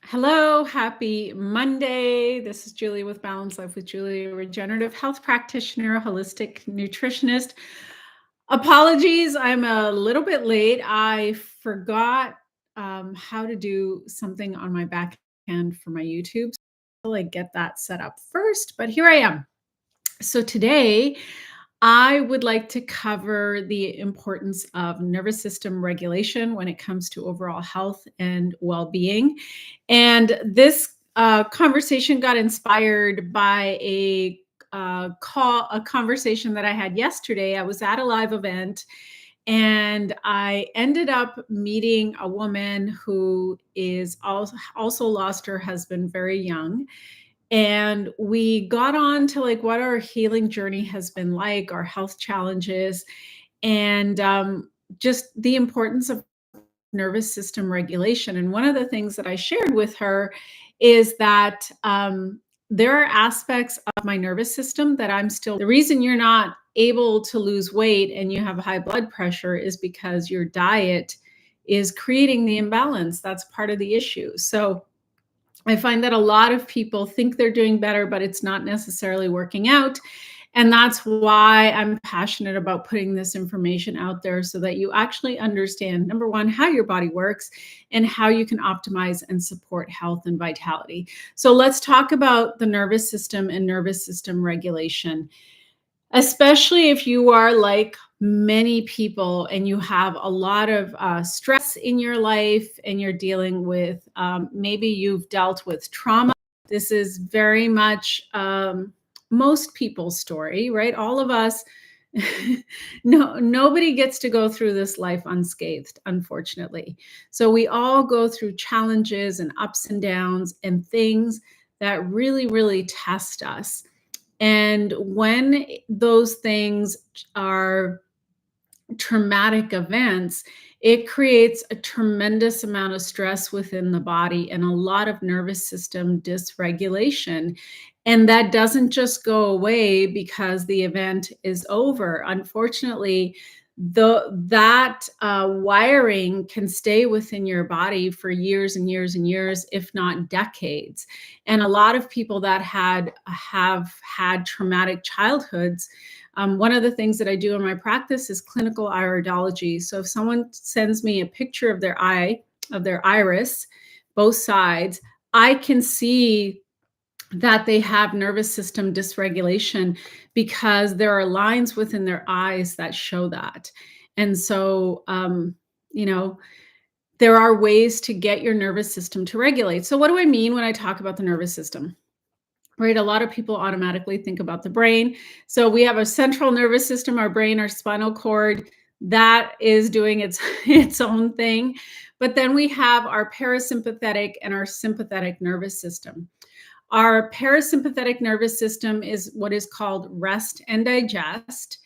Hello, happy Monday. This is Julie with Balance Life with Julie, a regenerative health practitioner, holistic nutritionist. Apologies, I'm a little bit late. I forgot how to do something on my back end for my YouTube. So I get that set up first, but here I am. So today, I would like to cover the importance of nervous system regulation when it comes to overall health and well being. And this conversation got inspired by a conversation that I had yesterday. I was at a live event and I ended up meeting a woman who is also lost her husband very young, and we got on to like what our healing journey has been like, our health challenges, and just the importance of nervous system regulation. And one of the things that I shared with her is that there are aspects of my nervous system that I'm still, the reason you're not able to lose weight and you have high blood pressure is because your diet is creating the imbalance. That's part of the issue. So I find that a lot of people think they're doing better, but it's not necessarily working out. And that's why I'm passionate about putting this information out there so that you actually understand, number one, how your body works and how you can optimize and support health and vitality. So let's talk about the nervous system and nervous system regulation, especially if you are like many people and you have a lot of stress in your life and you're dealing with maybe you've dealt with trauma. This is very much most people's story, right? All of us. Nobody gets to go through this life unscathed, unfortunately. So we all go through challenges and ups and downs and things that really, really test us. And when those things are traumatic events, it creates a tremendous amount of stress within the body and a lot of nervous system dysregulation. And that doesn't just go away because the event is over. Unfortunately, that wiring can stay within your body for years and years and years, if not decades. And a lot of people that have had traumatic childhoods, one of the things that I do in my practice is clinical iridology. So if someone sends me a picture of their eye, of their iris, both sides, I can see that they have nervous system dysregulation because there are lines within their eyes that show that. And so, you know, there are ways to get your nervous system to regulate. So what do I mean when I talk about the nervous system? Right? A lot of people automatically think about the brain. So we have a central nervous system, our brain, our spinal cord, that is doing its its own thing. But then we have our parasympathetic and our sympathetic nervous system. Our parasympathetic nervous system is what is called rest and digest.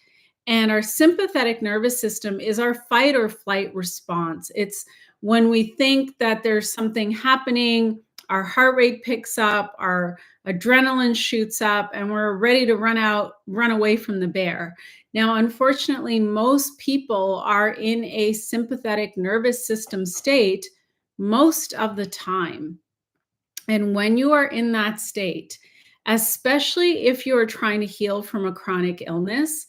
And our sympathetic nervous system is our fight or flight response. It's when we think that there's something happening, our heart rate picks up, our adrenaline shoots up, and we're ready to run away from the bear. Now, unfortunately, most people are in a sympathetic nervous system state most of the time. And when you are in that state, especially if you're trying to heal from a chronic illness,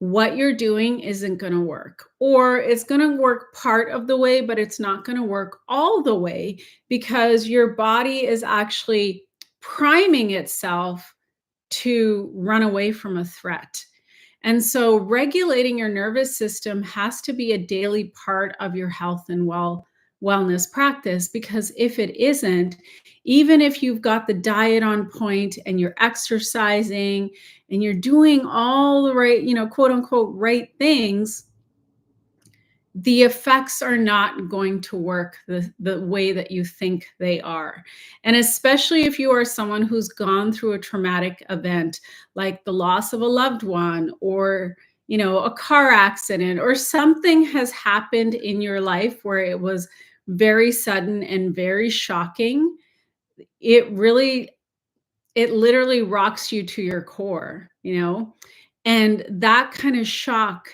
what you're doing isn't going to work, or it's going to work part of the way, but it's not going to work all the way because your body is actually priming itself to run away from a threat. And so regulating your nervous system has to be a daily part of your health and wellness practice, because if it isn't, even if you've got the diet on point and you're exercising and you're doing all the right, quote unquote, right things, the effects are not going to work the way that you think they are. And especially if you are someone who's gone through a traumatic event, like the loss of a loved one, or a car accident, or something has happened in your life where it was very sudden and very shocking, it literally rocks you to your core, and that kind of shock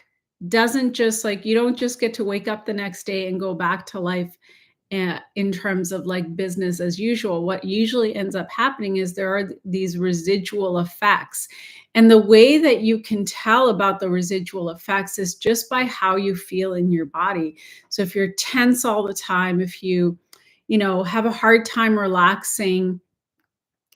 doesn't just, like, you don't just get to wake up the next day and go back to life in terms of like business as usual. What usually ends up happening is there are these residual effects. And the way that you can tell about the residual effects is just by how you feel in your body. So if you're tense all the time, if you have a hard time relaxing,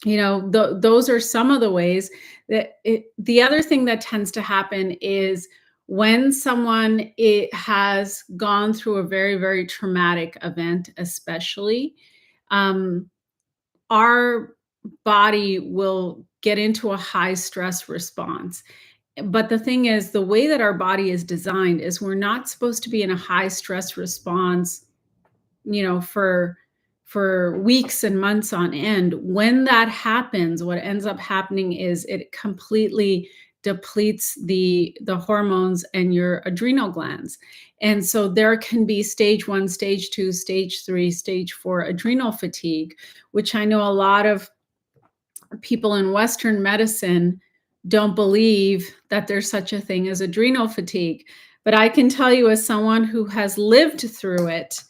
those are some of the ways the other thing that tends to happen is when someone it has gone through a very, very traumatic event, especially, um, our body will get into a high stress response. But the thing is, the way that our body is designed is we're not supposed to be in a high stress response for weeks and months on end. When that happens, what ends up happening is it completely depletes the hormones and your adrenal glands. And so there can be stage 1, stage 2, stage 3, stage 4 adrenal fatigue, which I know a lot of people in Western medicine don't believe that there's such a thing as adrenal fatigue. But I can tell you, as someone who has lived through it,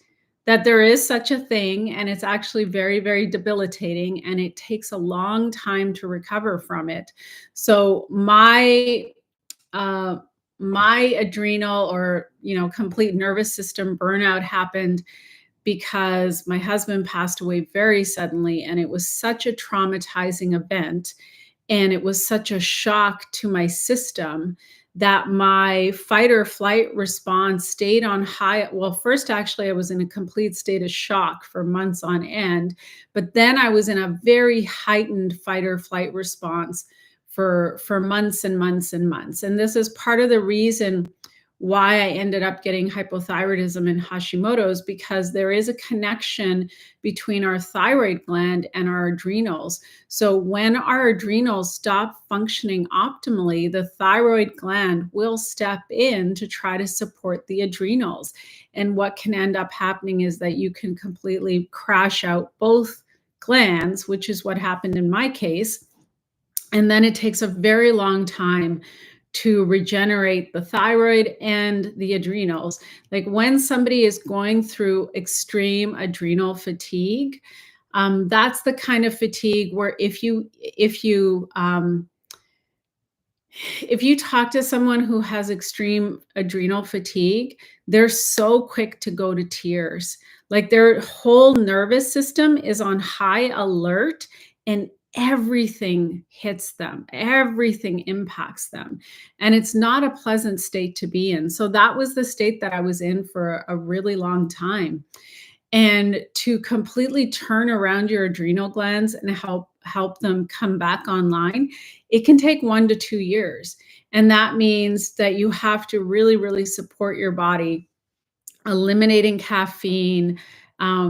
that there is such a thing, and it's actually very, very debilitating, and it takes a long time to recover from it. So uh, my adrenal or complete nervous system burnout happened because my husband passed away very suddenly, and it was such a traumatizing event, and it was such a shock to my system that my fight or flight response stayed on high. Well, first, actually, I was in a complete state of shock for months on end, but then I was in a very heightened fight or flight response for months and months and months. And this is part of the reason why I ended up getting hypothyroidism and Hashimoto's, because there is a connection between our thyroid gland and our adrenals. So when our adrenals stop functioning optimally, the thyroid gland will step in to try to support the adrenals. And what can end up happening is that you can completely crash out both glands, which is what happened in my case. And then it takes a very long time to regenerate the thyroid and the adrenals. Like when somebody is going through extreme adrenal fatigue, that's the kind of fatigue where if you talk to someone who has extreme adrenal fatigue, they're so quick to go to tears. Like their whole nervous system is on high alert, and everything hits them, everything impacts them. And it's not a pleasant state to be in. So that was the state that I was in for a really long time. And to completely turn around your adrenal glands and help them come back online, it can take 1 to 2 years. And that means that you have to really, really support your body, eliminating caffeine,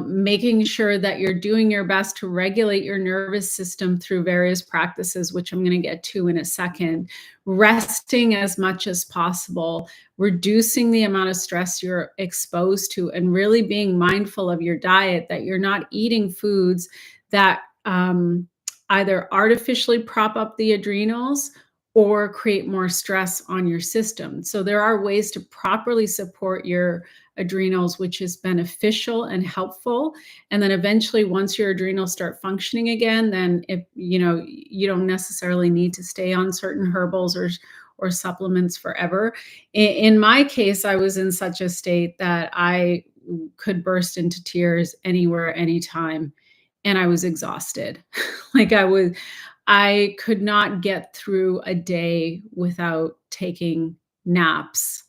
making sure that you're doing your best to regulate your nervous system through various practices, which I'm going to get to in a second, resting as much as possible, reducing the amount of stress you're exposed to, and really being mindful of your diet, that you're not eating foods that either artificially prop up the adrenals or create more stress on your system. So there are ways to properly support your adrenals, which is beneficial and helpful. And then eventually, once your adrenals start functioning again, then if you don't necessarily need to stay on certain herbals or supplements forever. In my case, I was in such a state that I could burst into tears anywhere, anytime, and I was exhausted. Like I could not get through a day without taking naps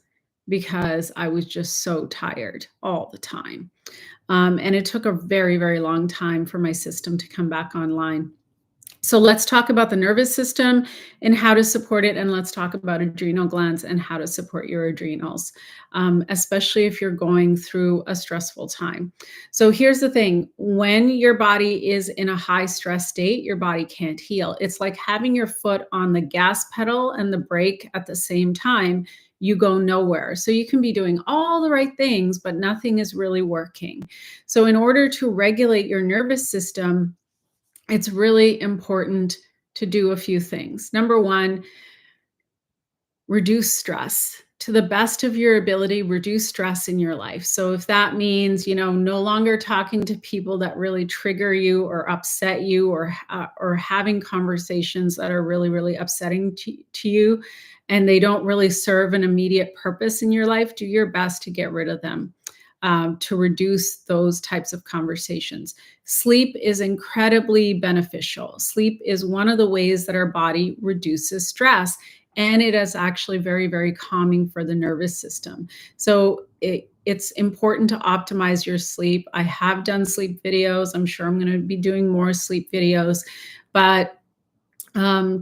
because I was just so tired all the time. And it took a very, very long time for my system to come back online. So let's talk about the nervous system and how to support it. And let's talk about adrenal glands and how to support your adrenals, especially if you're going through a stressful time. So here's the thing. When your body is in a high stress state, your body can't heal. It's like having your foot on the gas pedal and the brake at the same time. You go nowhere. So you can be doing all the right things, but nothing is really working. So in order to regulate your nervous system, it's really important to do a few things. Number one, reduce stress. to the best of your ability, reduce stress in your life. So if that means, no longer talking to people that really trigger you or upset you, or having conversations that are really, really upsetting to you, and they don't really serve an immediate purpose in your life, do your best to get rid of them. To reduce those types of conversations. Sleep is incredibly beneficial. Sleep is one of the ways that our body reduces stress, and it is actually very, very calming for the nervous system. So it's important to optimize your sleep. I have done sleep videos. I'm sure I'm going to be doing more sleep videos, but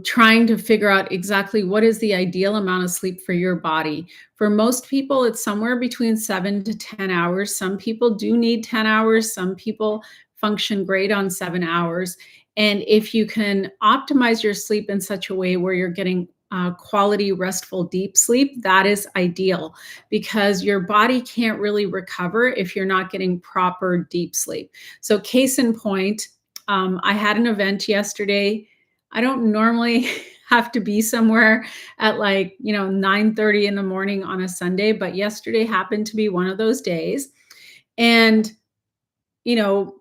trying to figure out exactly what is the ideal amount of sleep for your body. For most people, it's somewhere between 7 to 10 hours. Some people do need 10 hours. Some people function great on 7 hours. And if you can optimize your sleep in such a way where you're getting quality, restful, deep sleep, that is ideal, because your body can't really recover if you're not getting proper deep sleep. So case in point, I had an event yesterday. I don't normally have to be somewhere at 9:30 in the morning on a Sunday, but yesterday happened to be one of those days. And, you know,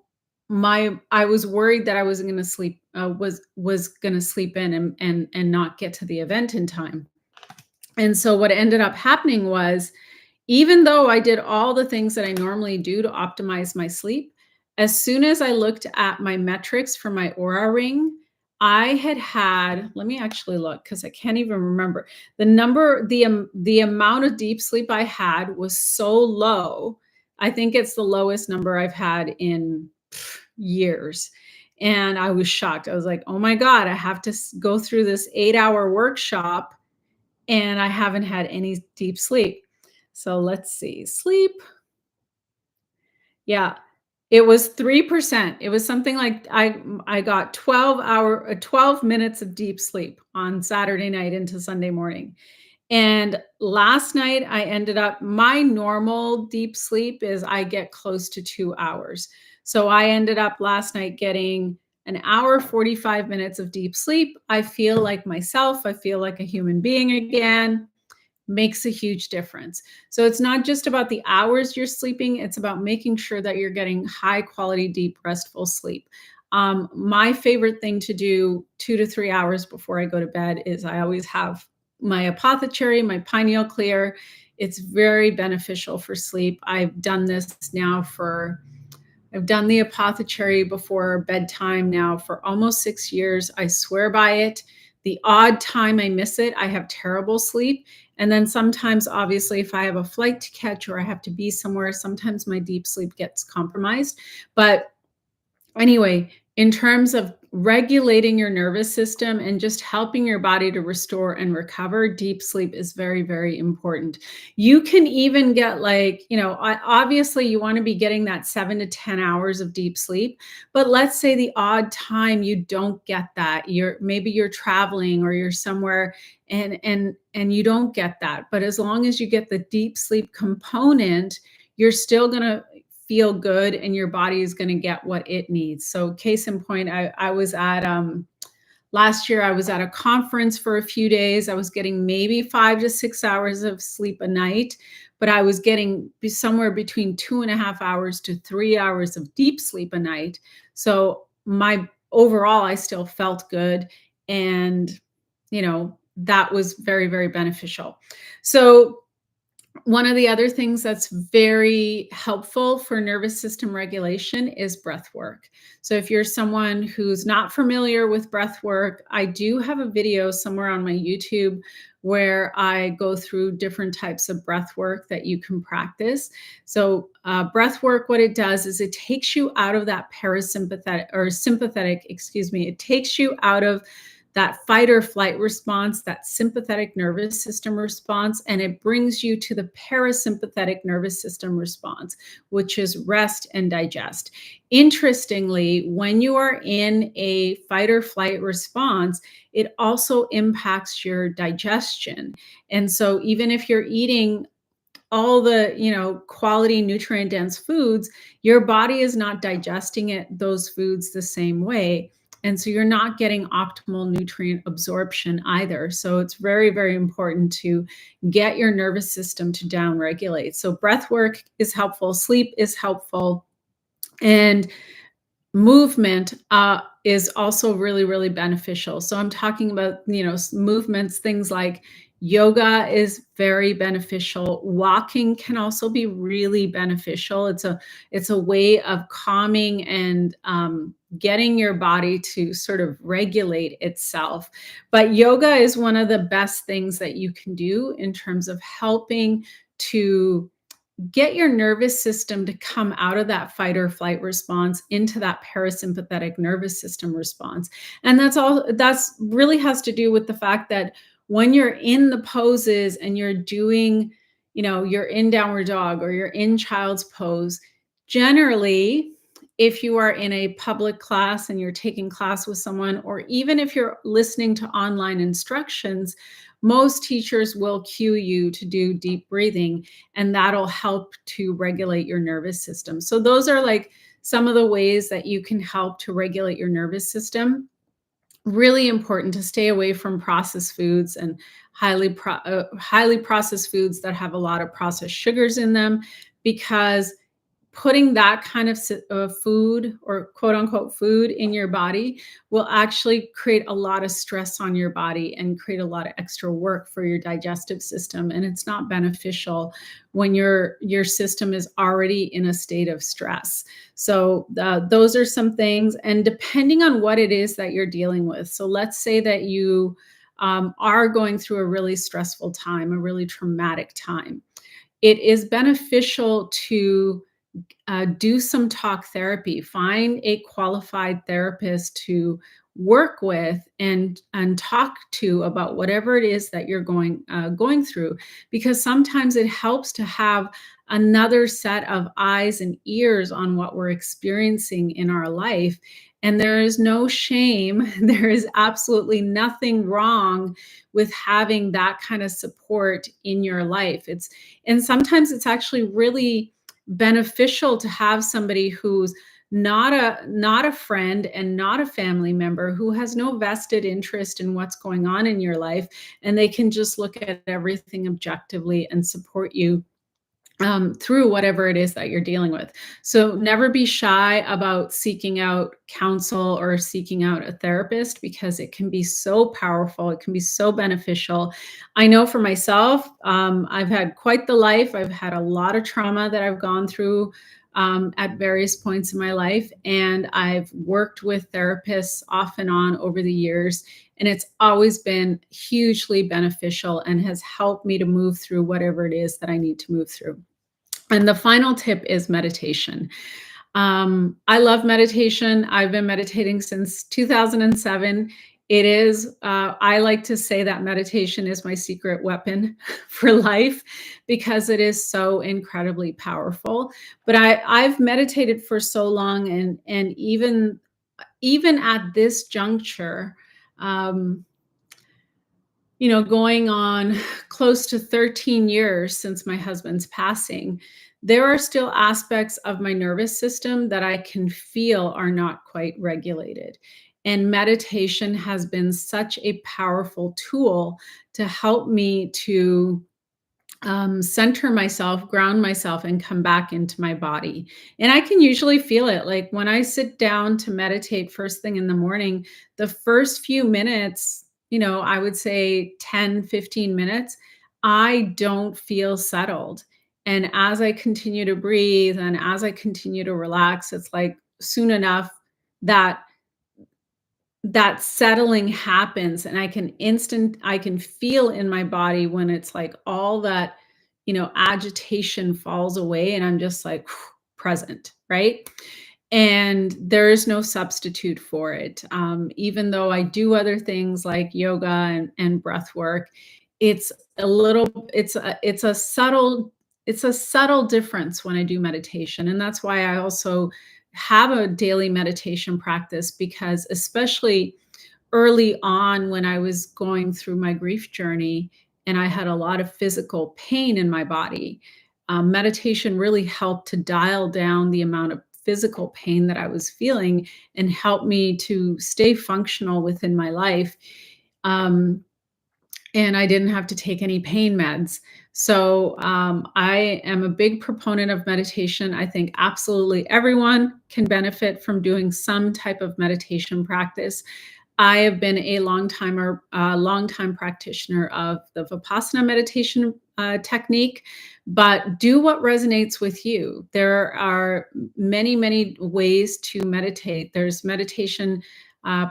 I was worried that I wasn't going to sleep, was going to sleep in and not get to the event in time. And so what ended up happening was, even though I did all the things that I normally do to optimize my sleep, as soon as I looked at my metrics for my Aura Ring, I had, let me actually look because I can't even remember the amount of deep sleep I had was so low. I think it's the lowest number I've had in years. And I was shocked. I was like, oh my God, I have to go through this 8-hour workshop and I haven't had any deep sleep. So let's see. Sleep. Yeah. It was 3%. It was something like I got 12 minutes of deep sleep on Saturday night into Sunday morning. And last night I ended up, my normal deep sleep is I get close to 2 hours. So I ended up last night getting an hour 45 minutes of deep sleep. I feel like myself. I feel like a human being again. Makes a huge difference. So it's not just about the hours you're sleeping, it's about making sure that you're getting high quality, deep, restful sleep. My favorite thing to do 2 to 3 hours before I go to bed is I always have my apothecary, my pineal clear. It's very beneficial for sleep. I've done the apothecary before bedtime now for almost 6 years. I swear by it. The odd time I miss it, I have terrible sleep. And then sometimes, obviously, if I have a flight to catch or I have to be somewhere, sometimes my deep sleep gets compromised. But anyway, in terms of regulating your nervous system and just helping your body to restore and recover, deep sleep is very, very important. You can even get obviously you want to be getting that 7 to 10 hours of deep sleep, but let's say the odd time you don't get that. Maybe you're traveling or you're somewhere and you don't get that. But as long as you get the deep sleep component, you're still going to feel good and your body is going to get what it needs. So case in point, I was at last year I was at a conference for a few days. I was getting maybe 5 to 6 hours of sleep a night, but I was getting somewhere between 2.5 hours to 3 hours of deep sleep a night. So overall I still felt good, and that was very, very beneficial. So one of the other things that's very helpful for nervous system regulation is breath work. So if you're someone who's not familiar with breath work, I do have a video somewhere on my YouTube where I go through different types of breath work that you can practice. So breath work, what it does is it takes you out of that parasympathetic or sympathetic, excuse me, it takes you out of that fight or flight response, that sympathetic nervous system response, and it brings you to the parasympathetic nervous system response, which is rest and digest. Interestingly, when you are in a fight or flight response, it also impacts your digestion. And so even if you're eating all the quality nutrient dense foods, your body is not digesting those foods the same way. And so you're not getting optimal nutrient absorption either. So it's very, very important to get your nervous system to downregulate. So breath work is helpful, sleep is helpful, and movement is also really, really beneficial. So I'm talking about, movements, things like yoga is very beneficial. Walking can also be really beneficial. It's a way of calming and getting your body to sort of regulate itself. But yoga is one of the best things that you can do in terms of helping to get your nervous system to come out of that fight or flight response into that parasympathetic nervous system response. And that's really has to do with the fact that when you're in the poses and you're doing, you're in downward dog or you're in child's pose, generally, if you are in a public class and you're taking class with someone, or even if you're listening to online instructions, most teachers will cue you to do deep breathing, and that'll help to regulate your nervous system. So those are like some of the ways that you can help to regulate your nervous system. Really important to stay away from processed foods and highly processed foods that have a lot of processed sugars in them, because putting that kind of food, or quote unquote food, in your body will actually create a lot of stress on your body and create a lot of extra work for your digestive system. And it's not beneficial when your system is already in a state of stress. So those are some things. And depending on what it is that you're dealing with. So let's say that you are going through a really stressful time, a really traumatic time. It is beneficial to do some talk therapy. Find a qualified therapist to work with and talk to about whatever it is that you're going through, because sometimes it helps to have another set of eyes and ears on what we're experiencing in our life. And there is no shame. There is absolutely nothing wrong with having that kind of support in your life. And sometimes it's actually really beneficial to have somebody who's not a friend and not a family member, who has no vested interest in what's going on in your life, and they can just look at everything objectively and support you through whatever it is that you're dealing with. So never be shy about seeking out counsel or seeking out a therapist, because it can be so powerful. It can be so beneficial. I know for myself, I've had quite the life. I've had a lot of trauma that I've gone through at various points in my life. And I've worked with therapists off and on over the years. And it's always been hugely beneficial and has helped me to move through whatever it is that I need to move through. And the final tip is meditation. I love meditation. I've been meditating since 2007. I like to say that meditation is my secret weapon for life, because it is so incredibly powerful. But I've meditated for so long, and even at this juncture, um, going on close to 13 years since my husband's passing, there are still aspects of my nervous system that I can feel are not quite regulated. And meditation has been such a powerful tool to help me to center myself, ground myself, and come back into my body. And I can usually feel it. Like when I sit down to meditate first thing in the morning, the first few minutes, I would say 10, 15 minutes, I don't feel settled. And as I continue to breathe and as I continue to relax, it's like soon enough that that settling happens, and I can feel in my body when it's like all that, agitation falls away, and I'm just like present, right? And there is no substitute for it. Even though I do other things like yoga and breath work, it's it's a subtle difference when I do meditation. And that's why I also have a daily meditation practice, because especially early on when I was going through my grief journey and I had a lot of physical pain in my body, meditation really helped to dial down the amount of physical pain that I was feeling and help me to stay functional within my life. Um, and I didn't have to take any pain meds. So I am a big proponent of meditation. I think absolutely everyone can benefit from doing some type of meditation practice. I have been a long time practitioner of the Vipassana meditation technique, but do what resonates with you. There are many, many ways to meditate. There's meditation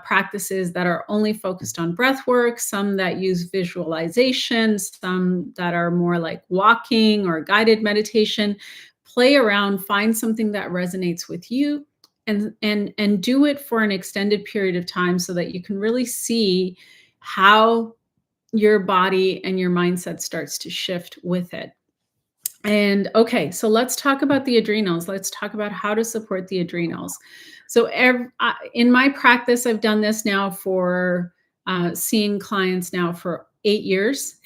practices that are only focused on breath work, some that use visualization, some that are more like walking or guided meditation. Play around, find something that resonates with you, and do it for an extended period of time so that you can really see how your body and your mindset starts to shift with it. And okay, so let's talk about the adrenals. Let's talk about how to support the adrenals. So, in my practice, I've done this now for seeing clients now for 8 years.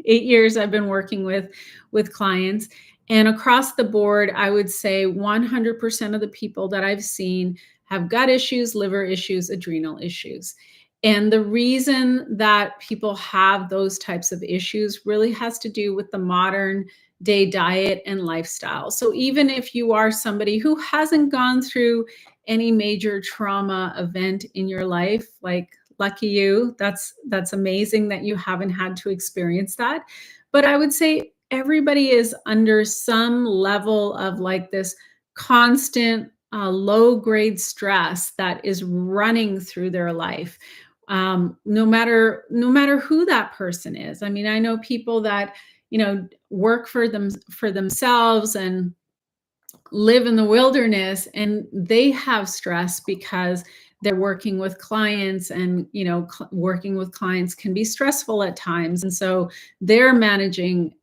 8 years I've been working with clients, and across the board, I would say 100% of the people that I've seen have gut issues, liver issues, adrenal issues. And the reason that people have those types of issues really has to do with the modern day diet and lifestyle. So even if you are somebody who hasn't gone through any major trauma event in your life, like lucky you, that's amazing that you haven't had to experience that. But I would say everybody is under some level of like this constant low grade stress that is running through their life. No matter who that person is. I mean, I know people that work for themselves and live in the wilderness, and they have stress because they're working with clients, and working with clients can be stressful at times, and so they're managing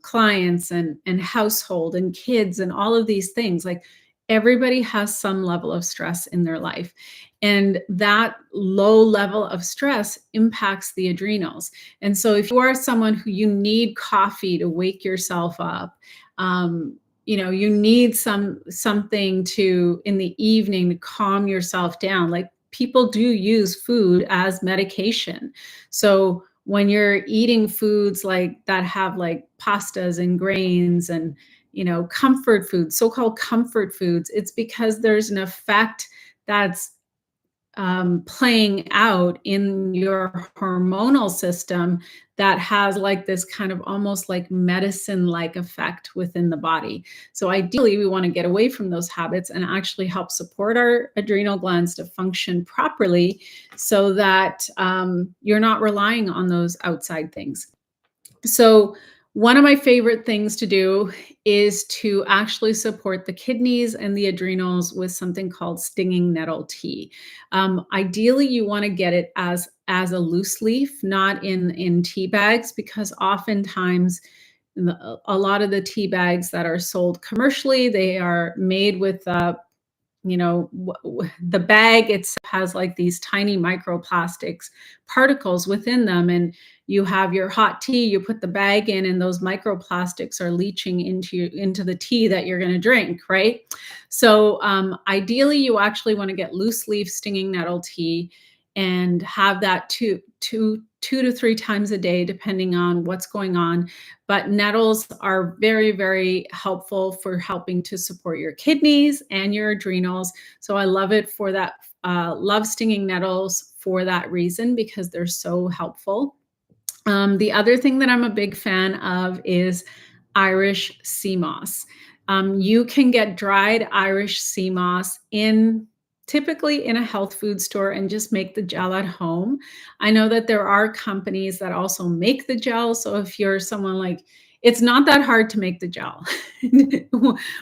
clients and household and kids and all of these things. Like, everybody has some level of stress in their life, and that low level of stress impacts the adrenals. And so if you are someone who you need coffee to wake yourself up, you need something to in the evening to calm yourself down. Like, people do use food as medication. So when you're eating foods like that have like pastas and grains and comfort foods, so-called comfort foods, it's because there's an effect that's playing out in your hormonal system that has like this kind of almost like medicine-like effect within the body. So ideally, we want to get away from those habits and actually help support our adrenal glands to function properly so that you're not relying on those outside things. So one of my favorite things to do is to actually support the kidneys and the adrenals with something called stinging nettle tea. Ideally, you want to get it as a loose leaf, not in tea bags, because oftentimes a lot of the tea bags that are sold commercially, they are made with the bag itself has like these tiny microplastics particles within them, and you have your hot tea, you put the bag in, and those microplastics are leaching into the tea that you're going to drink, right? So ideally, you actually want to get loose leaf stinging nettle tea and have that two to three times a day, depending on what's going on. But nettles are very, very helpful for helping to support your kidneys and your adrenals. So I love it for that. Love stinging nettles for that reason, because they're so helpful. The other thing that I'm a big fan of is Irish sea moss. You can get dried Irish sea moss typically in a health food store and just make the gel at home. I know that there are companies that also make the gel. So if you're someone like, it's not that hard to make the gel.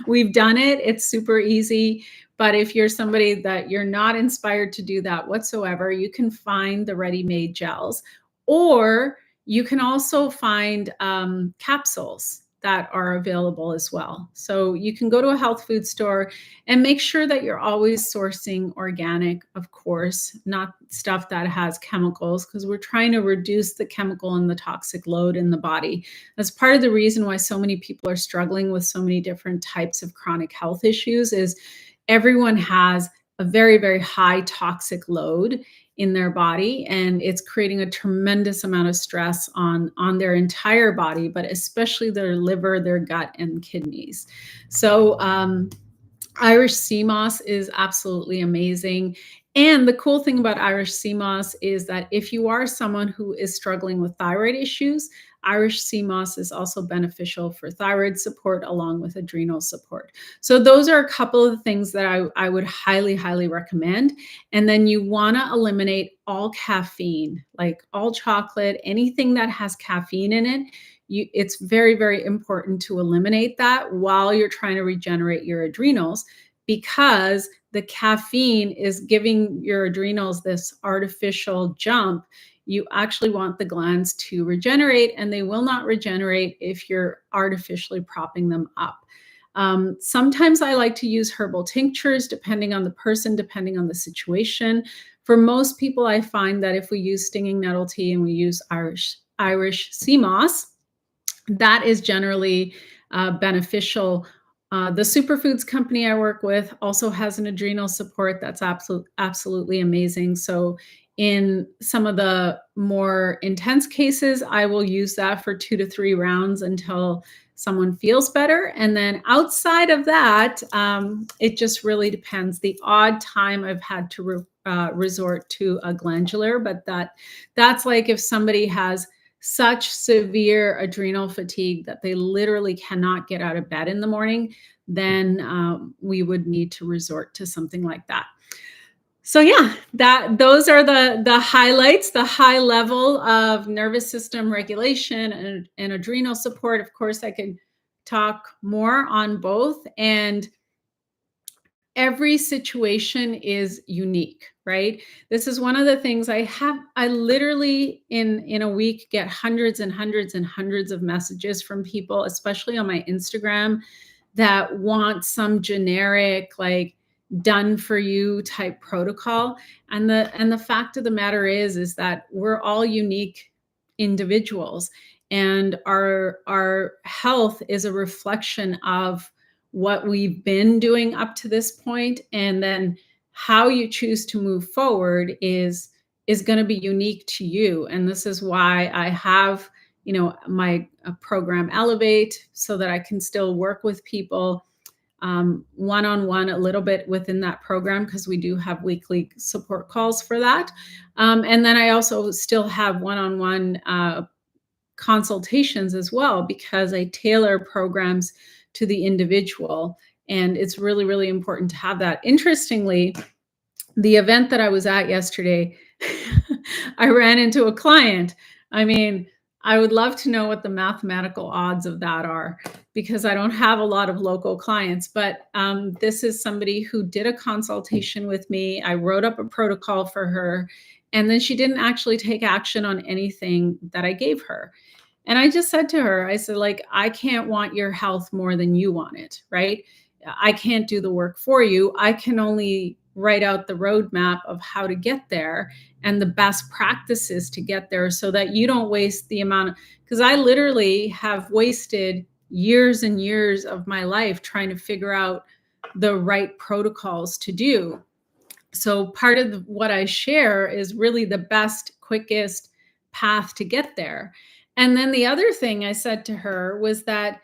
We've done it. It's super easy. But if you're somebody that you're not inspired to do that whatsoever, you can find the ready-made gels, or you can also find capsules that are available as well. So you can go to a health food store and make sure that you're always sourcing organic, of course, not stuff that has chemicals, because we're trying to reduce the chemical and the toxic load in the body. That's part of the reason why so many people are struggling with so many different types of chronic health issues, is everyone has a very, very high toxic load in their body, and it's creating a tremendous amount of stress on their entire body, but especially their liver, their gut, and kidneys. So Irish sea moss is absolutely amazing. And the cool thing about Irish sea moss is that if you are someone who is struggling with thyroid issues, Irish sea moss is also beneficial for thyroid support along with adrenal support. So those are a couple of the things that I would highly, highly recommend. And then you want to eliminate all caffeine, like all chocolate, anything that has caffeine in it. It's very, very important to eliminate that while you're trying to regenerate your adrenals, because the caffeine is giving your adrenals this artificial jump. You actually want the glands to regenerate, and they will not regenerate if you're artificially propping them up. Sometimes I like to use herbal tinctures, depending on the person, depending on the situation. For most people, I find that if we use stinging nettle tea and we use Irish sea moss, that is generally beneficial. The superfoods company I work with also has an adrenal support that's absolutely amazing. So in some of the more intense cases, I will use that for 2 to 3 rounds until someone feels better. And then outside of that, it just really depends. The odd time I've had to resort to a glandular, but that's like if somebody has such severe adrenal fatigue that they literally cannot get out of bed in the morning, then we would need to resort to something like that. So yeah, those are the highlights, the high level of nervous system regulation and adrenal support. Of course, I could talk more on both, and every situation is unique, right? This is one of the things I literally in a week get hundreds and hundreds and hundreds of messages from people, especially on my Instagram, that want some generic, like, done for you type protocol. And the fact of the matter is that we're all unique individuals, and our health is a reflection of what we've been doing up to this point, and then how you choose to move forward is going to be unique to you. And this is why I have, my program Elevate, so that I can still work with people one-on-one a little bit within that program, because we do have weekly support calls for that. And then I also still have one-on-one consultations as well, because I tailor programs to the individual. And it's really, really important to have that. Interestingly, the event that I was at yesterday, I ran into a client. I mean, I would love to know what the mathematical odds of that are, because I don't have a lot of local clients. But this is somebody who did a consultation with me. I wrote up a protocol for her, and then she didn't actually take action on anything that I gave her. And I just said to her, I said, like, I can't want your health more than you want it, right? I can't do the work for you. I can only write out the roadmap of how to get there and the best practices to get there, so that you don't waste the amount because I literally have wasted years and years of my life trying to figure out the right protocols to do. So part of what I share is really the best, quickest path to get there. And then the other thing I said to her was that,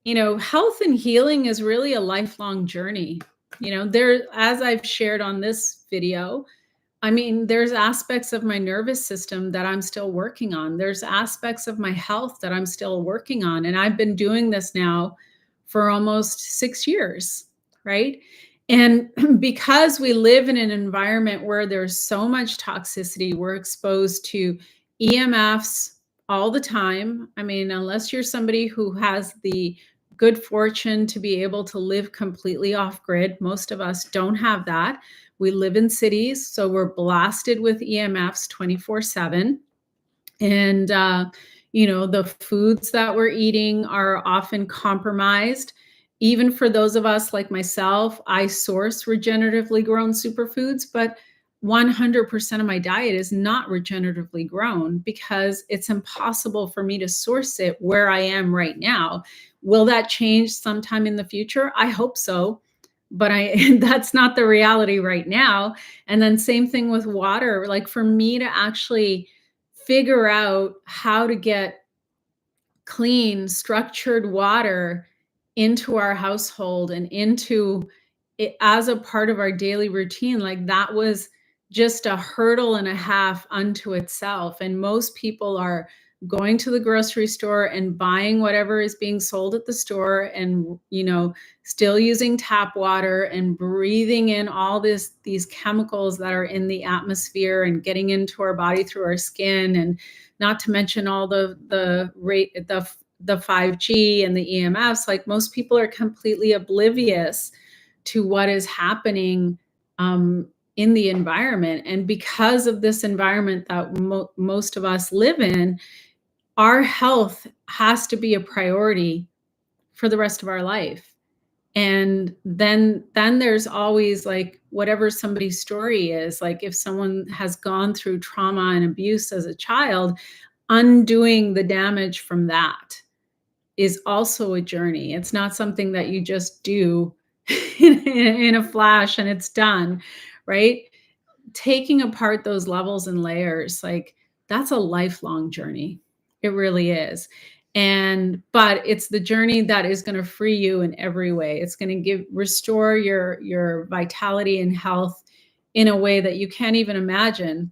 health and healing is really a lifelong journey. As I've shared on this video, I mean, there's aspects of my nervous system that I'm still working on. There's aspects of my health that I'm still working on. And I've been doing this now for almost 6 years, right? And because we live in an environment where there's so much toxicity, we're exposed to EMFs all the time. I mean, unless you're somebody who has the good fortune to be able to live completely off grid, most of us don't have that. We live in cities, so we're blasted with EMFs 24/7. And, the foods that we're eating are often compromised. Even for those of us like myself, I source regeneratively grown superfoods, but 100% of my diet is not regeneratively grown because it's impossible for me to source it where I am right now. Will that change sometime in the future? I hope so. but that's not the reality right now. And then same thing with water. Like for me to actually figure out how to get clean, structured water into our household and into it as a part of our daily routine, like that was just a hurdle and a half unto itself. And most people are going to the grocery store and buying whatever is being sold at the store and, still using tap water and breathing in all these chemicals that are in the atmosphere and getting into our body through our skin, and not to mention all the 5G and the EMFs. Like most people are completely oblivious to what is happening in the environment. And because of this environment that most of us live in, our health has to be a priority for the rest of our life. And then there's always like whatever somebody's story is, like if someone has gone through trauma and abuse as a child, undoing the damage from that is also a journey. It's not something that you just do in a flash and it's done, right? Taking apart those levels and layers, like that's a lifelong journey. It really is. But it's the journey that is going to free you in every way. It's going to restore your vitality and health in a way that you can't even imagine.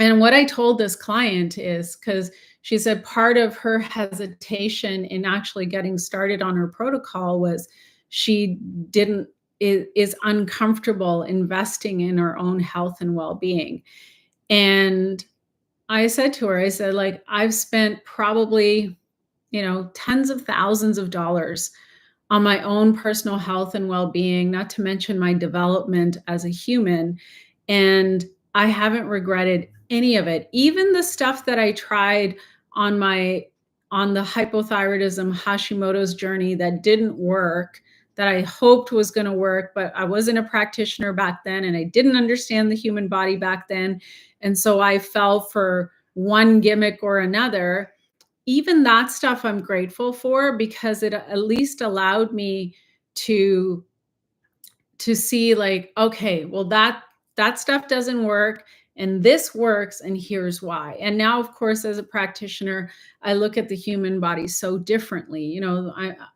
And what I told this client is, because she said part of her hesitation in actually getting started on her protocol was she didn't is uncomfortable investing in her own health and well-being. And I said to her, I said, like, I've spent probably, tens of thousands of dollars on my own personal health and well-being, not to mention my development as a human. And I haven't regretted any of it. Even the stuff that I tried on the hypothyroidism Hashimoto's journey that didn't work, that I hoped was going to work, but I wasn't a practitioner back then and I didn't understand the human body back then. And so I fell for one gimmick or another. Even that stuff I'm grateful for, because it at least allowed me to see, like, okay, well, that stuff doesn't work and this works and here's why. And now, of course, as a practitioner, I look at the human body so differently.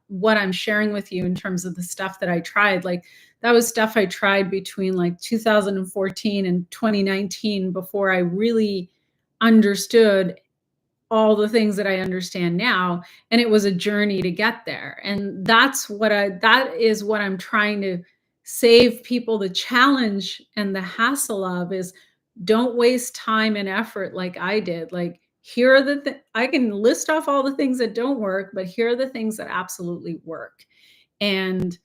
What I'm sharing with you in terms of the stuff that I tried, like that was stuff I tried between like 2014 and 2019 before I really understood all the things that I understand now. And it was a journey to get there. And that is what I'm trying to save people the challenge and the hassle of, is don't waste time and effort like I did. Like, here are I can list off all the things that don't work, but here are the things that absolutely work. And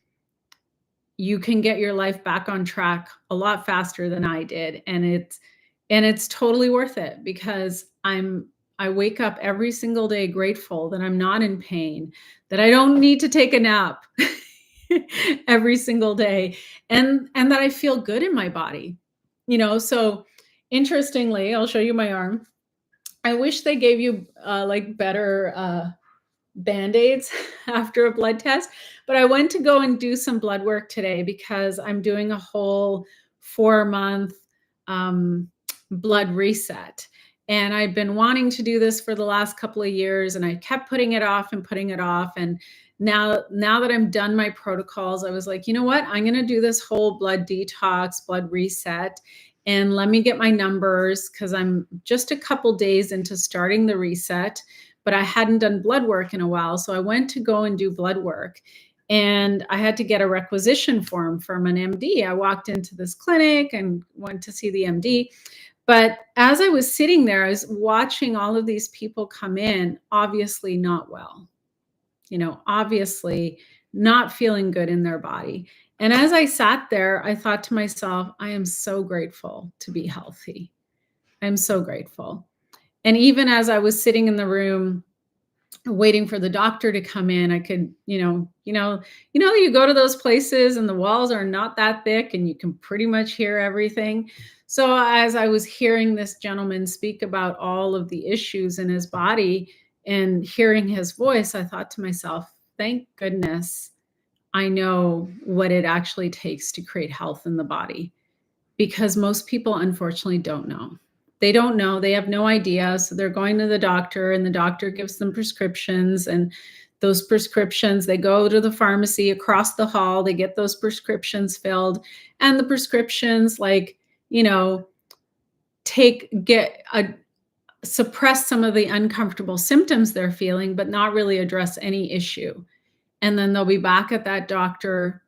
you can get your life back on track a lot faster than I did. And it's totally worth it, because I wake up every single day grateful that I'm not in pain, that I don't need to take a nap every single day, and that I feel good in my body. So interestingly, I'll show you my arm. I wish they gave you like better Band-Aids after a blood test. But I went to go and do some blood work today because I'm doing a whole 4-month blood reset. And I've been wanting to do this for the last couple of years, and I kept putting it off and putting it off. And now that I'm done my protocols, I was like, you know what? I'm going to do this whole blood detox, blood reset, and let me get my numbers, because I'm just a couple days into starting the reset, but I hadn't done blood work in a while. So I went to go and do blood work, and I had to get a requisition form from an MD. I walked into this clinic and went to see the MD. But as I was sitting there, I was watching all of these people come in, obviously not well, obviously not feeling good in their body. And as I sat there, I thought to myself, I am so grateful to be healthy. I'm so grateful. And even as I was sitting in the room waiting for the doctor to come in, I could, you go to those places and the walls are not that thick and you can pretty much hear everything. So as I was hearing this gentleman speak about all of the issues in his body and hearing his voice, I thought to myself, thank goodness I know what it actually takes to create health in the body, because most people unfortunately don't know. They don't know, they have no idea, so they're going to the doctor and the doctor gives them prescriptions, and those prescriptions, they go to the pharmacy across the hall, they get those prescriptions filled, and the prescriptions, like, you know, take get a suppress some of the uncomfortable symptoms they're feeling, but not really address any issue. And then they'll be back at that doctor,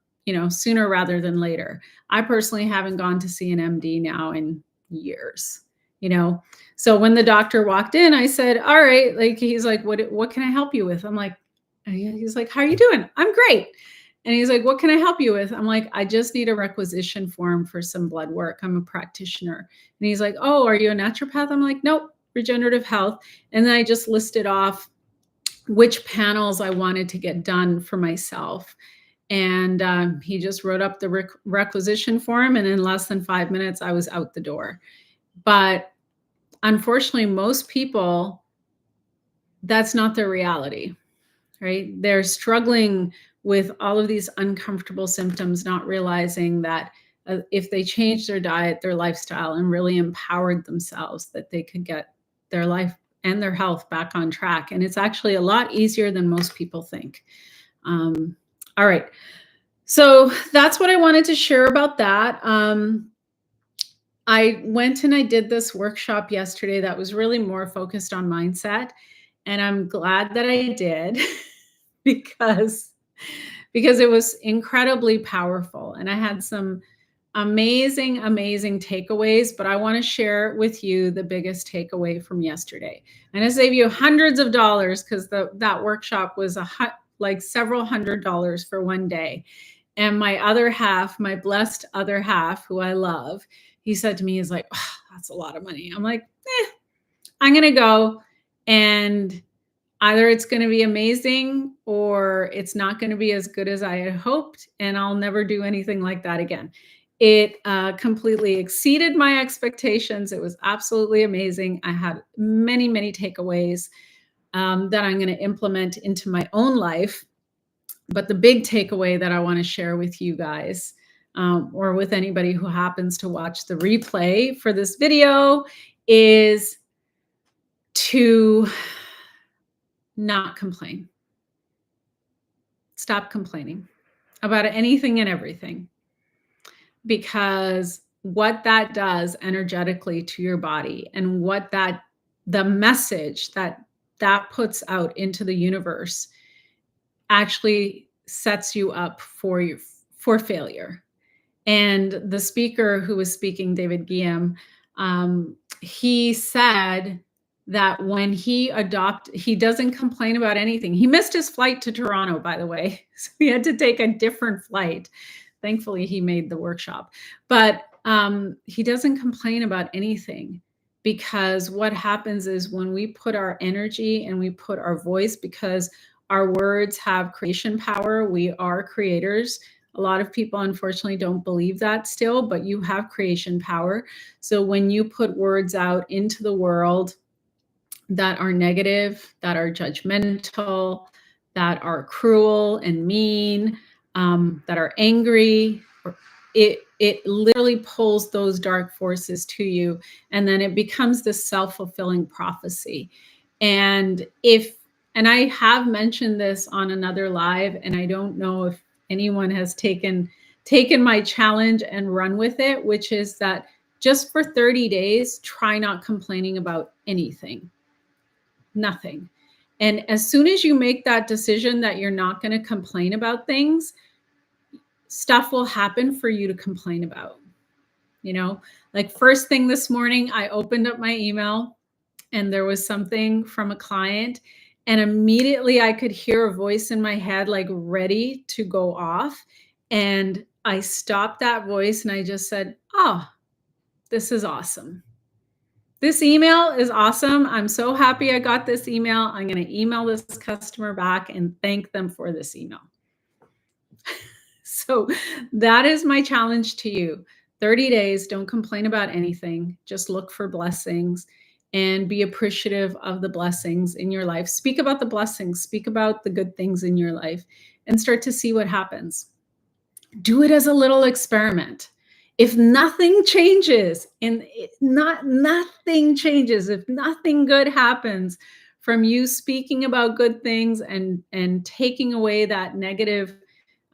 sooner rather than later. I personally haven't gone to see an MD now in years, you know. So when the doctor walked in, I said, "All right," like he's like, "What can I help you with?" I'm like, he's like, "How are you doing?" "I'm great." And he's like, "What can I help you with?" I'm like, "I just need a requisition form for some blood work. I'm a practitioner." And he's like, "Oh, are you a naturopath?" I'm like, "Nope, regenerative health." And then I just listed off which panels I wanted to get done for myself. And he just wrote up the requisition form, and in less than 5 minutes, I was out the door. But unfortunately, most people, that's not their reality, right? They're struggling with all of these uncomfortable symptoms, not realizing that if they changed their diet, their lifestyle, and really empowered themselves, that they could get their life and their health back on track. And it's actually a lot easier than most people think. All right. So that's what I wanted to share about that. I went and I did this workshop yesterday that was really more focused on mindset. And I'm glad that I did because it was incredibly powerful. And I had some amazing takeaways, but I want to share with you the biggest takeaway from yesterday. And I save you hundreds of dollars because that workshop was like several $100s for one day. And my other half, my blessed other half, who I love, he said to me, he's like, "Oh, that's a lot of money." I'm like, I'm going to go, and either it's going to be amazing or it's not going to be as good as I had hoped, and I'll never do anything like that again. It completely exceeded my expectations. It was absolutely amazing. I had many takeaways that I'm going to implement into my own life. But the big takeaway that I want to share with you guys, or with anybody who happens to watch the replay for this video, is to not complain. Stop complaining about anything and everything, because what that does energetically to your body, and what the message that puts out into the universe, actually sets you up for failure. And the speaker who was speaking, David Guillaume, he said that when he doesn't complain about anything. He missed his flight to Toronto, by the way. So he had to take a different flight. Thankfully, he made the workshop. But he doesn't complain about anything, because what happens is when we put our energy and we put our voice, because our words have creation power, we are creators. A lot of people, unfortunately, don't believe that still, but you have creation power. So when you put words out into the world that are negative, that are judgmental, that are cruel and mean, that are angry, it literally pulls those dark forces to you, and then it becomes this self-fulfilling prophecy. And I have mentioned this on another live, and I don't know if anyone has taken my challenge and run with it, which is that just for 30 days, try not complaining about anything. Nothing. And as soon as you make that decision that you're not going to complain about things, stuff will happen for you to complain about. Like first thing this morning, I opened up my email and there was something from a client, and immediately I could hear a voice in my head, like ready to go off. And I stopped that voice and I just said, "Oh, this is awesome. This email is awesome. I'm so happy I got this email. I'm going to email this customer back and thank them for this email." So that is my challenge to you. 30 days, don't complain about anything. Just look for blessings and be appreciative of the blessings in your life. Speak about the blessings, speak about the good things in your life. and start to see what happens. Do it as a little experiment. If nothing changes, and nothing changes, if nothing good happens from you speaking about good things and taking away that negative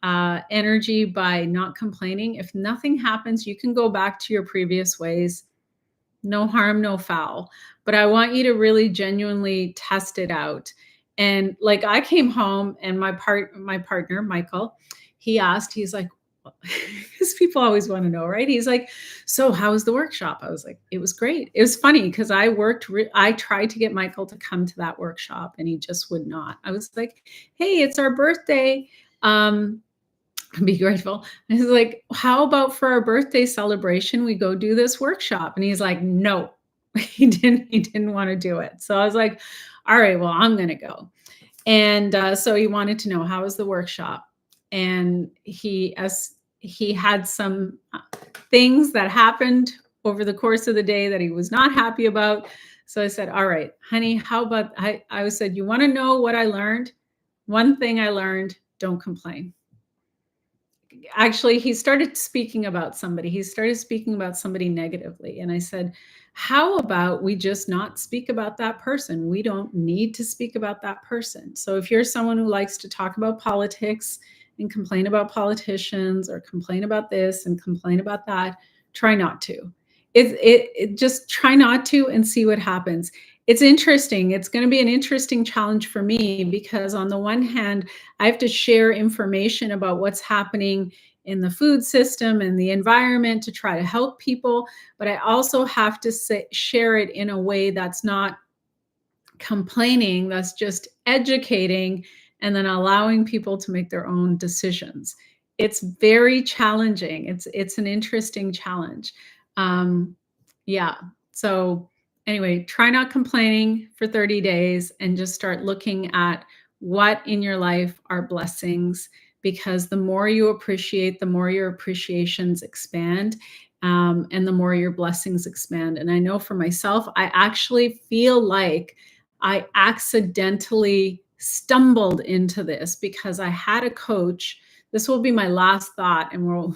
energy by not complaining, if nothing happens, you can go back to your previous ways. No harm, no foul. But I want you to really genuinely test it out. And like I came home and my partner, Michael, he asked, he's like, because people always want to know, right? He's like, "So how was the workshop?" I was like, "It was great." It was funny because I tried to get Michael to come to that workshop and he just would not. I was like, "Hey, it's our birthday. Um, be grateful." And he's like, "How about for our birthday celebration, we go do this workshop?" And he's like, "No." He didn't want to do it. So I was like, "All right, well, I'm going to go." And so he wanted to know, how was the workshop? And he had some things that happened over the course of the day that he was not happy about. So I said, "All right, honey, how about I said, you want to know what I learned? One thing I learned, don't complain." Actually, he started speaking about somebody. He started speaking about somebody negatively. And I said, "How about we just not speak about that person? We don't need to speak about that person." So if you're someone who likes to talk about politics and complain about politicians or complain about this and complain about that, try not to. It just try not to and see what happens. It's interesting. It's going to be an interesting challenge for me because on the one hand, I have to share information about what's happening in the food system and the environment to try to help people. But I also have to share it in a way that's not complaining, that's just educating and then allowing people to make their own decisions. It's very challenging. It's an interesting challenge. Um, yeah. So anyway, try not complaining for 30 days and just start looking at what in your life are blessings, because the more you appreciate, the more your appreciations expand, and the more your blessings expand. And I know for myself, I actually feel like I accidentally stumbled into this because I had a coach. This will be my last thought, and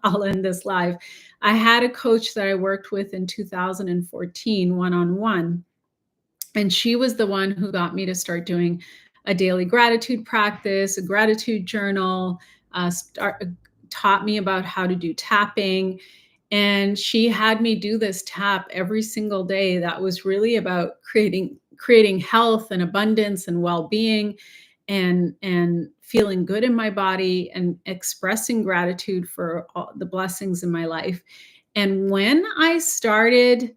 I'll end this live. I had a coach that I worked with in 2014 one-on-one, and she was the one who got me to start doing a daily gratitude practice, a gratitude journal, taught me about how to do tapping. And she had me do this tap every single day that was really about creating health and abundance and well-being and feeling good in my body and expressing gratitude for all the blessings in my life. And when I started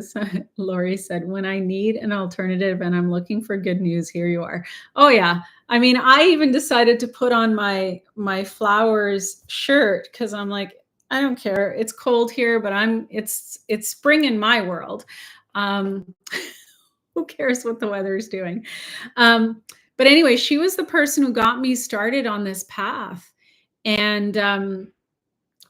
so Lori said, "When I need an alternative and I'm looking for good news, here you are." Oh yeah. I mean, I even decided to put on my flowers shirt because I'm like, I don't care. It's cold here, but it's spring in my world. Um, who cares what the weather is doing? But anyway, she was the person who got me started on this path. And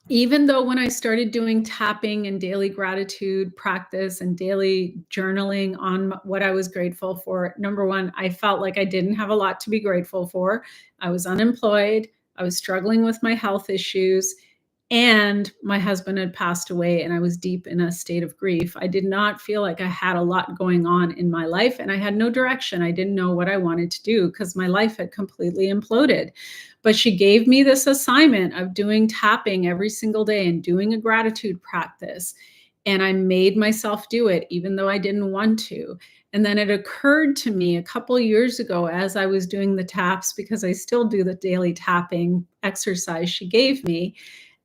even though when I started doing tapping and daily gratitude practice and daily journaling on what I was grateful for, number one, I felt like I didn't have a lot to be grateful for. I was unemployed. I was struggling with my health issues. And my husband had passed away, and I was deep in a state of grief. I did not feel like I had a lot going on in my life, and I had no direction. I didn't know what I wanted to do because my life had completely imploded. But she gave me this assignment of doing tapping every single day and doing a gratitude practice. And I made myself do it, even though I didn't want to. And then it occurred to me a couple years ago as I was doing the taps, because I still do the daily tapping exercise she gave me.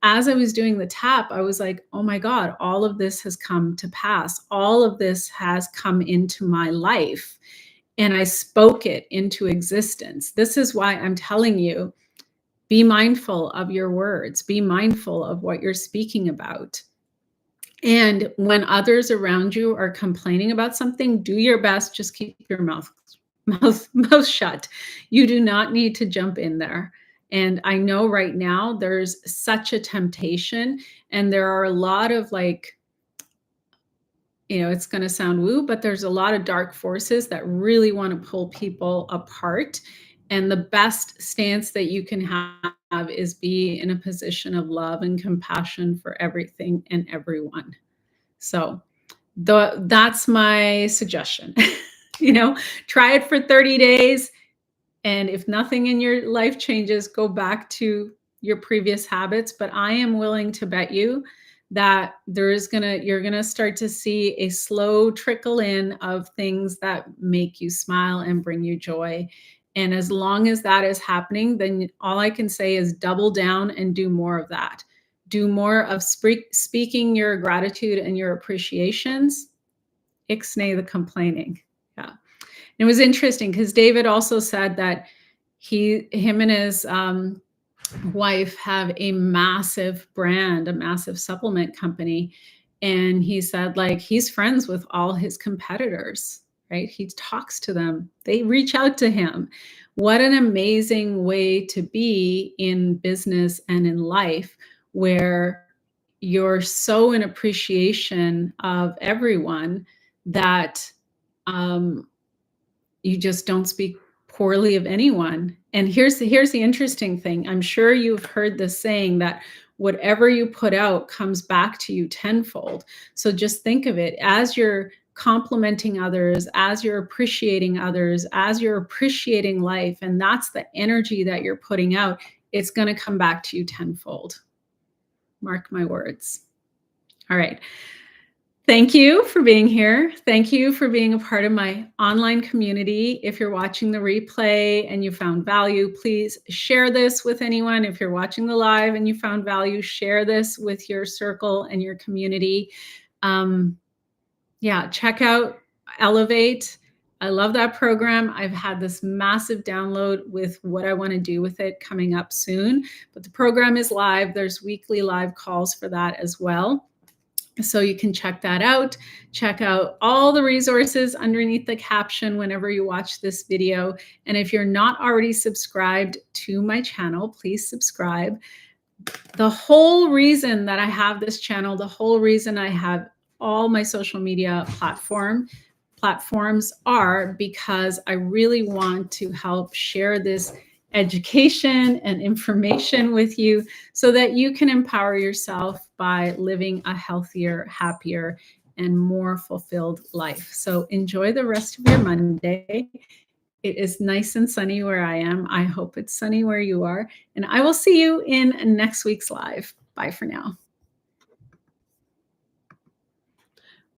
As I was doing the tap, I was like, oh my God, all of this has come to pass. All of this has come into my life. And I spoke it into existence. This is why I'm telling you, be mindful of your words, be mindful of what you're speaking about. And when others around you are complaining about something, do your best, just keep your mouth shut. You do not need to jump in there. And I know right now there's such a temptation, and there are a lot of like it's going to sound woo, but there's a lot of dark forces that really want to pull people apart. And the best stance that you can have is be in a position of love and compassion for everything and everyone. So that's my suggestion. Try it for 30 days. And if nothing in your life changes, go back to your previous habits. But I am willing to bet you that you're gonna start to see a slow trickle in of things that make you smile and bring you joy. And as long as that is happening, then all I can say is double down and do more of that. Do more of speaking your gratitude and your appreciations. Ixnay the complaining. Yeah. It was interesting because David also said that him and his wife have a massive brand, a massive supplement company. And he said, like, he's friends with all his competitors, right? He talks to them, they reach out to him. What an amazing way to be in business and in life, where you're so in appreciation of everyone that you just don't speak poorly of anyone. And here's the interesting thing. I'm sure you've heard this saying that whatever you put out comes back to you tenfold. So just think of it as you're complimenting others, as you're appreciating others, as you're appreciating life, and that's the energy that you're putting out, it's going to come back to you tenfold. Mark my words. All right. Thank you for being here. Thank you for being a part of my online community. If you're watching the replay and you found value, please share this with anyone. If you're watching the live and you found value, share this with your circle and your community. Check out Elevate. I love that program. I've had this massive download with what I want to do with it coming up soon, but the program is live. There's weekly live calls for that as well. So you can check that out. Check out all the resources underneath the caption whenever you watch this video. And if you're not already subscribed to my channel, please subscribe. The whole reason that I have this channel, the whole reason I have all my social media platforms are because I really want to help share this education and information with you so that you can empower yourself by living a healthier, happier, and more fulfilled life. So enjoy the rest of your Monday. It is nice and sunny where I am. I hope it's sunny where you are. And I will see you in next week's live. Bye for now.